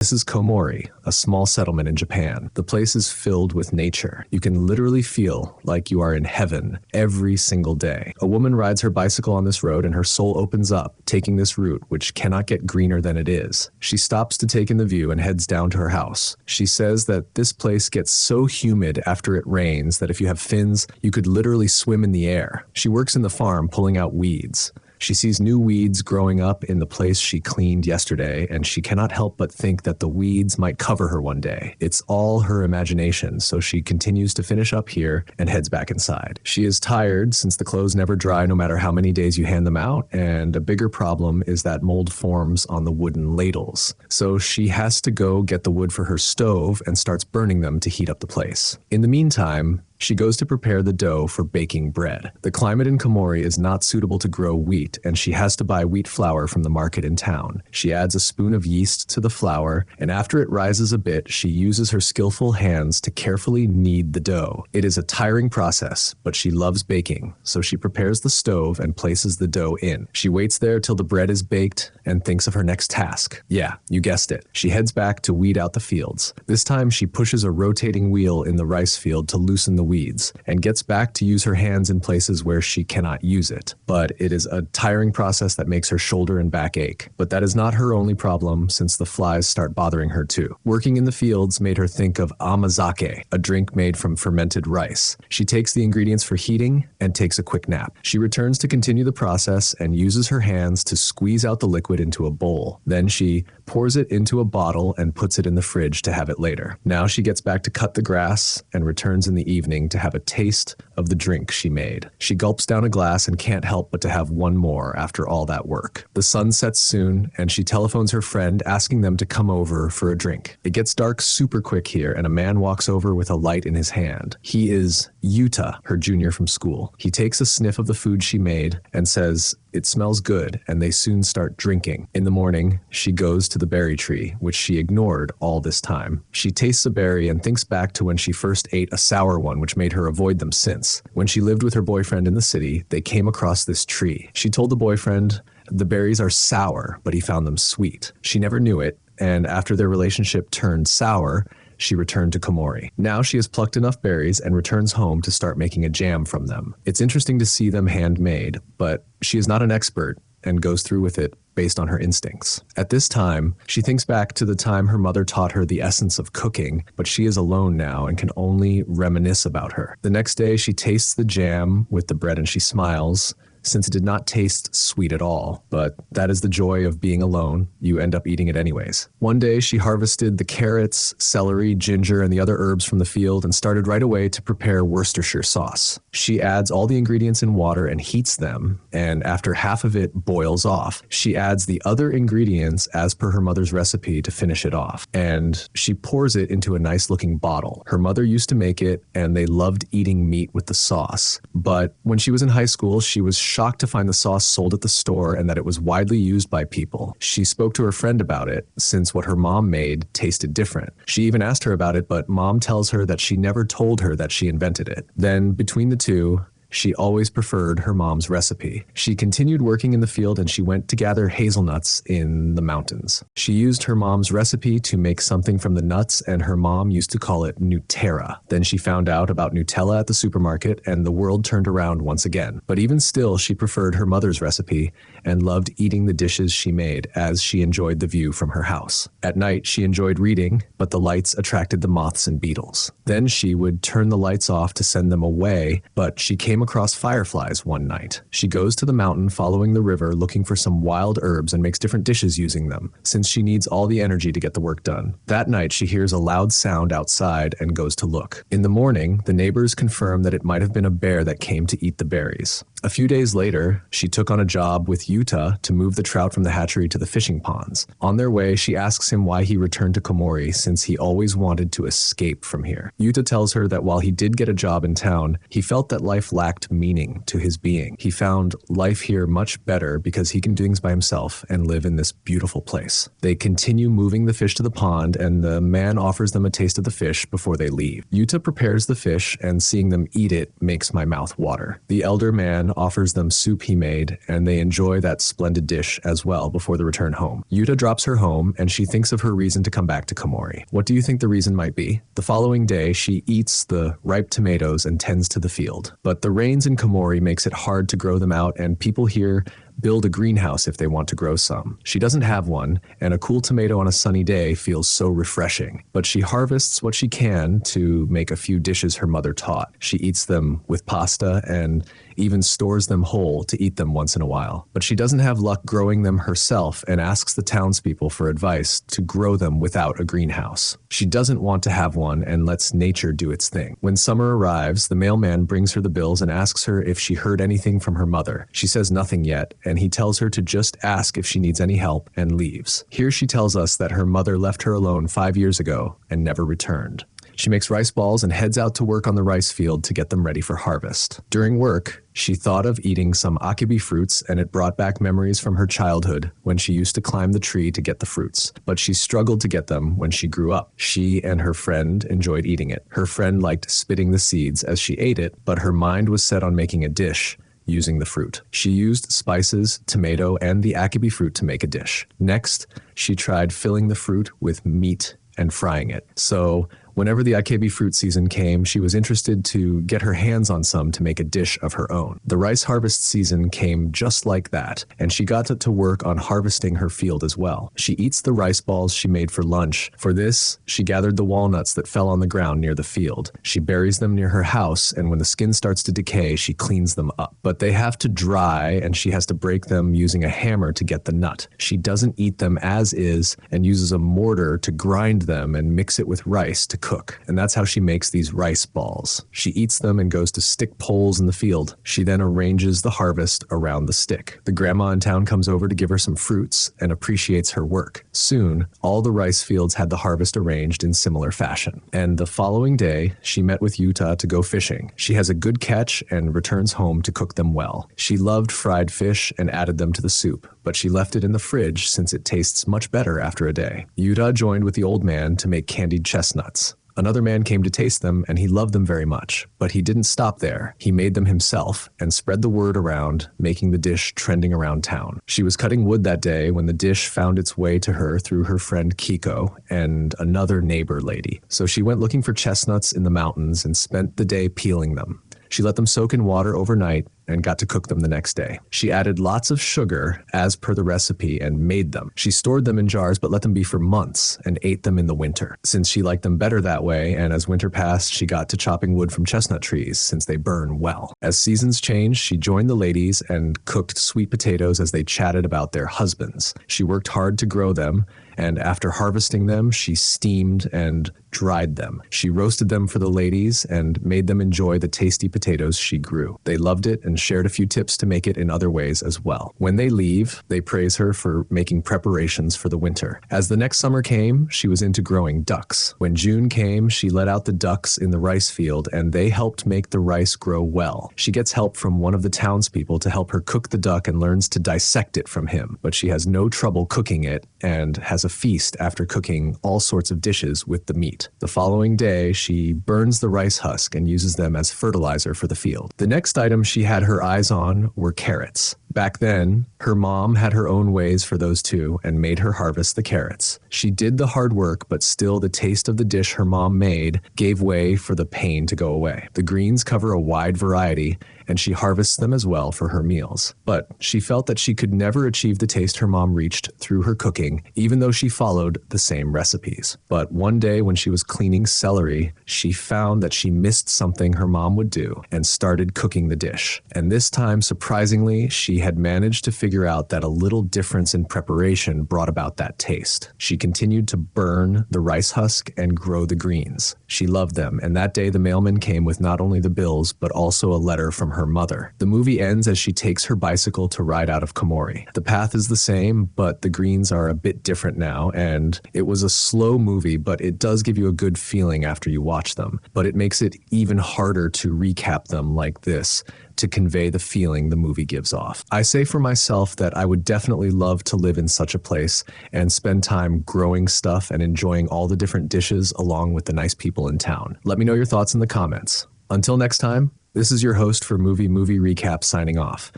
This is Komori, a small settlement in Japan. The place is filled with nature. You can literally feel like you are in heaven every single day. A woman rides her bicycle on this road and her soul opens up, taking this route, which cannot get greener than it is. She stops to take in the view and heads down to her house. She says that this place gets so humid after it rains that if you have fins, you could literally swim in the air. She works in the farm pulling out weeds. She sees new weeds growing up in the place she cleaned yesterday, and she cannot help but think that the weeds might cover her one day. It's all her imagination, so she continues to finish up here and heads back inside. She is tired since the clothes never dry no matter how many days you hand them out, and a bigger problem is that mold forms on the wooden ladles. So she has to go get the wood for her stove and starts burning them to heat up the place. In the meantime, she goes to prepare the dough for baking bread. The climate in Komori is not suitable to grow wheat, and she has to buy wheat flour from the market in town. She adds a spoon of yeast to the flour, and after it rises a bit, she uses her skillful hands to carefully knead the dough. It is a tiring process, but she loves baking, so she prepares the stove and places the dough in. She waits there till the bread is baked and thinks of her next task. Yeah, you guessed it. She heads back to weed out the fields. This time she pushes a rotating wheel in the rice field to loosen the weeds, and gets back to use her hands in places where she cannot use it. But it is a tiring process that makes her shoulder and back ache. But that is not her only problem, since the flies start bothering her too. Working in the fields made her think of amazake, a drink made from fermented rice. She takes the ingredients for heating and takes a quick nap. She returns to continue the process and uses her hands to squeeze out the liquid into a bowl. Then she pours it into a bottle and puts it in the fridge to have it later. Now she gets back to cut the grass and returns in the evening to have a taste of the drink she made. She gulps down a glass and can't help but to have one more after all that work. The sun sets soon, and she telephones her friend asking them to come over for a drink. It gets dark super quick here, and a man walks over with a light in his hand. He is Yuta, her junior from school. He takes a sniff of the food she made and says, "It smells good," and they soon start drinking. In the morning, she goes to the berry tree, which she ignored all this time. She tastes a berry and thinks back to when she first ate a sour one, which made her avoid them since. When she lived with her boyfriend in the city, they came across this tree. She told the boyfriend the berries are sour, but he found them sweet. She never knew it, and after their relationship turned sour, she returned to Komori. Now she has plucked enough berries and returns home to start making a jam from them. It's interesting to see them handmade, but she is not an expert and goes through with it based on her instincts. At this time, she thinks back to the time her mother taught her the essence of cooking, but she is alone now and can only reminisce about her. The next day, she tastes the jam with the bread and she smiles, since it did not taste sweet at all. But that is the joy of being alone. You end up eating it anyways. One day, she harvested the carrots, celery, ginger, and the other herbs from the field and started right away to prepare Worcestershire sauce. She adds all the ingredients in water and heats them, and after half of it boils off, she adds the other ingredients as per her mother's recipe to finish it off, and she pours it into a nice-looking bottle. Her mother used to make it, and they loved eating meat with the sauce. But when she was in high school, she was shocked to find the sauce sold at the store and that it was widely used by people. She spoke to her friend about it, since what her mom made tasted different. She even asked her about it, but mom tells her that she never told her that she invented it. Then, between the two, she always preferred her mom's recipe. She continued working in the field and she went to gather hazelnuts in the mountains. She used her mom's recipe to make something from the nuts, and her mom used to call it Nutella. Then she found out about Nutella at the supermarket and the world turned around once again. But even still, she preferred her mother's recipe and loved eating the dishes she made as she enjoyed the view from her house. At night, she enjoyed reading, but the lights attracted the moths and beetles. Then she would turn the lights off to send them away, but she came across fireflies one night. She goes to the mountain following the river looking for some wild herbs and makes different dishes using them, since she needs all the energy to get the work done. That night, she hears a loud sound outside and goes to look. In the morning, the neighbors confirm that it might have been a bear that came to eat the berries. A few days later, she took on a job with Yuta to move the trout from the hatchery to the fishing ponds. On their way, she asks him why he returned to Komori, since he always wanted to escape from here. Yuta tells her that while he did get a job in town, he felt that life lacked meaning to his being. He found life here much better because he can do things by himself and live in this beautiful place. They continue moving the fish to the pond, and the man offers them a taste of the fish before they leave. Yuta prepares the fish, and seeing them eat it makes my mouth water. The elder man mailman offers them soup he made, and they enjoy that splendid dish as well before the return home. Yuta drops her home, and she thinks of her reason to come back to Komori. What do you think the reason might be? The following day, she eats the ripe tomatoes and tends to the field. But the rains in Komori makes it hard to grow them out, and people here build a greenhouse if they want to grow some. She doesn't have one, and a cool tomato on a sunny day feels so refreshing. But she harvests what she can to make a few dishes her mother taught. She eats them with pasta and even stores them whole to eat them once in a while. But she doesn't have luck growing them herself and asks the townspeople for advice to grow them without a greenhouse. She doesn't want to have one and lets nature do its thing. When summer arrives, the mailman brings her the bills and asks her if she heard anything from her mother. She says nothing yet, and he tells her to just ask if she needs any help and leaves. Here she tells us that her mother left her alone 5 years ago and never returned. She makes rice balls and heads out to work on the rice field to get them ready for harvest. During work, she thought of eating some akibi fruits, and it brought back memories from her childhood when she used to climb the tree to get the fruits. But she struggled to get them when she grew up. She and her friend enjoyed eating it. Her friend liked spitting the seeds as she ate it, but her mind was set on making a dish using the fruit. She used spices, tomato, and the akibi fruit to make a dish. Next, she tried filling the fruit with meat and frying it. So whenever the akebi fruit season came, she was interested to get her hands on some to make a dish of her own. The rice harvest season came just like that, and she got to work on harvesting her field as well. She eats the rice balls she made for lunch. For this, she gathered the walnuts that fell on the ground near the field. She buries them near her house, and when the skin starts to decay, she cleans them up. But they have to dry, and she has to break them using a hammer to get the nut. She doesn't eat them as is and uses a mortar to grind them and mix it with rice to cook, and that's how she makes these rice balls. She eats them and goes to stick poles in the field. She then arranges the harvest around the stick. The grandma in town comes over to give her some fruits and appreciates her work. Soon, all the rice fields had the harvest arranged in similar fashion. And the following day, she met with Yuta to go fishing. She has a good catch and returns home to cook them well. She loved fried fish and added them to the soup, but she left it in the fridge since it tastes much better after a day. Yuta joined with the old man to make candied chestnuts. Another man came to taste them, and he loved them very much. But he didn't stop there. He made them himself and spread the word around, making the dish trending around town. She was cutting wood that day when the dish found its way to her through her friend Kiko and another neighbor lady. So she went looking for chestnuts in the mountains and spent the day peeling them. She let them soak in water overnight and got to cook them the next day. She added lots of sugar as per the recipe and made them. She stored them in jars but let them be for months and ate them in the winter, since she liked them better that way, and as winter passed, she got to chopping wood from chestnut trees since they burn well. As seasons changed, she joined the ladies and cooked sweet potatoes as they chatted about their husbands. She worked hard to grow them, and after harvesting them, she steamed and dried them. She roasted them for the ladies and made them enjoy the tasty potatoes she grew. They loved it and shared a few tips to make it in other ways as well. When they leave, they praise her for making preparations for the winter. As the next summer came, she was into growing ducks. When June came, she let out the ducks in the rice field, and they helped make the rice grow well. She gets help from one of the townspeople to help her cook the duck and learns to dissect it from him, but she has no trouble cooking it and has a feast after cooking all sorts of dishes with the meat. The following day, she burns the rice husk and uses them as fertilizer for the field. The next item she had her eyes on were carrots. Back then, her mom had her own ways for those two and made her harvest the carrots. She did the hard work, but still the taste of the dish her mom made gave way for the pain to go away. The greens cover a wide variety, and she harvests them as well for her meals. But she felt that she could never achieve the taste her mom reached through her cooking, even though she followed the same recipes. But one day when she was cleaning celery, she found that she missed something her mom would do and started cooking the dish. And this time, surprisingly, she had managed to figure out that a little difference in preparation brought about that taste. She continued to burn the rice husk and grow the greens. She loved them, and that day the mailman came with not only the bills, but also a letter from her mother. The movie ends as she takes her bicycle to ride out of Komori. The path is the same, but the greens are a bit different now, and it was a slow movie, but it does give you a good feeling after you watch them. But it makes it even harder to recap them like this, to convey the feeling the movie gives off. I say for myself that I would definitely love to live in such a place and spend time growing stuff and enjoying all the different dishes along with the nice people in town. Let me know your thoughts in the comments. Until next time, This is your host for Movie Recap signing off.